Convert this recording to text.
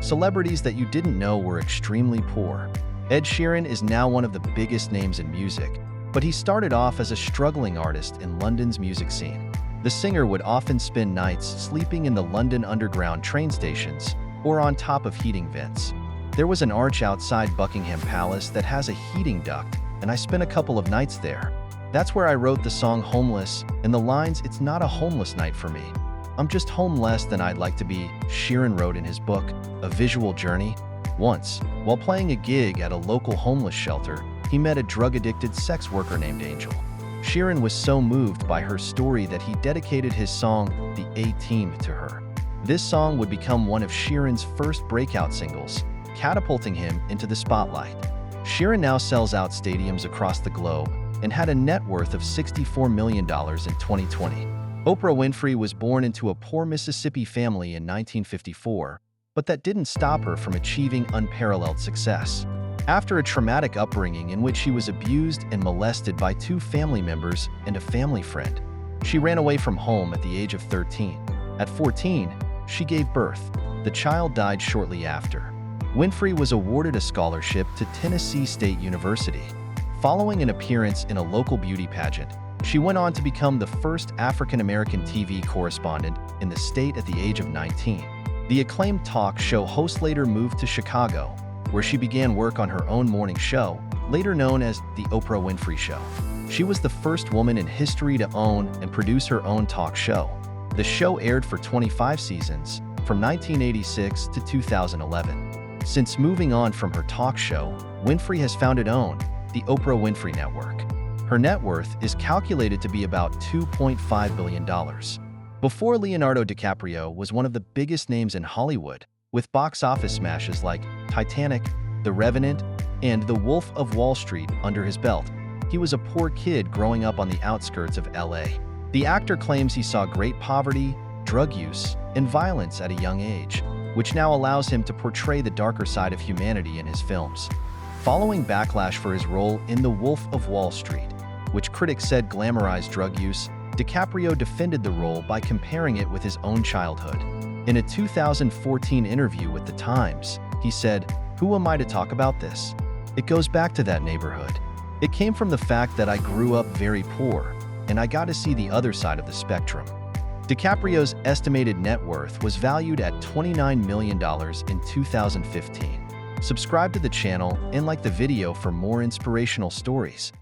Celebrities that you didn't know were extremely poor. Ed Sheeran is now one of the biggest names in music, but he started off as a struggling artist in London's music scene. The singer would often spend nights sleeping in the London Underground train stations or on top of heating vents. There was an arch outside Buckingham Palace that has a heating duct, and I spent a couple of nights there. That's where I wrote the song Homeless, and the lines, "It's not a homeless night for me. I'm just home less than I'd like to be," Sheeran wrote in his book, A Visual Journey. Once, while playing a gig at a local homeless shelter, he met a drug-addicted sex worker named Angel. Sheeran was so moved by her story that he dedicated his song, The A-Team, to her. This song would become one of Sheeran's first breakout singles, catapulting him into the spotlight. Sheeran now sells out stadiums across the globe and had a net worth of $64 million in 2020. Oprah Winfrey was born into a poor Mississippi family in 1954, but that didn't stop her from achieving unparalleled success. After a traumatic upbringing in which she was abused and molested by two family members and a family friend, she ran away from home at the age of 13. At 14, she gave birth. The child died shortly after. Winfrey was awarded a scholarship to Tennessee State University. Following an appearance in a local beauty pageant, she went on to become the first African-American TV correspondent in the state at the age of 19. The acclaimed talk show host later moved to Chicago, where she began work on her own morning show, later known as The Oprah Winfrey Show. She was the first woman in history to own and produce her own talk show. The show aired for 25 seasons, from 1986 to 2011. Since moving on from her talk show, Winfrey has founded OWN, the Oprah Winfrey Network. Her net worth is calculated to be about $2.5 billion. Before Leonardo DiCaprio was one of the biggest names in Hollywood, with box office smashes like Titanic, The Revenant, and The Wolf of Wall Street under his belt, he was a poor kid growing up on the outskirts of LA. The actor claims he saw great poverty, drug use, and violence at a young age, which now allows him to portray the darker side of humanity in his films. Following backlash for his role in The Wolf of Wall Street, which critics said glamorized drug use, DiCaprio defended the role by comparing it with his own childhood. In a 2014 interview with The Times, he said, "Who am I to talk about this? It goes back to that neighborhood. It came from the fact that I grew up very poor, and I got to see the other side of the spectrum." DiCaprio's estimated net worth was valued at $29 million in 2015. Subscribe to the channel and like the video for more inspirational stories.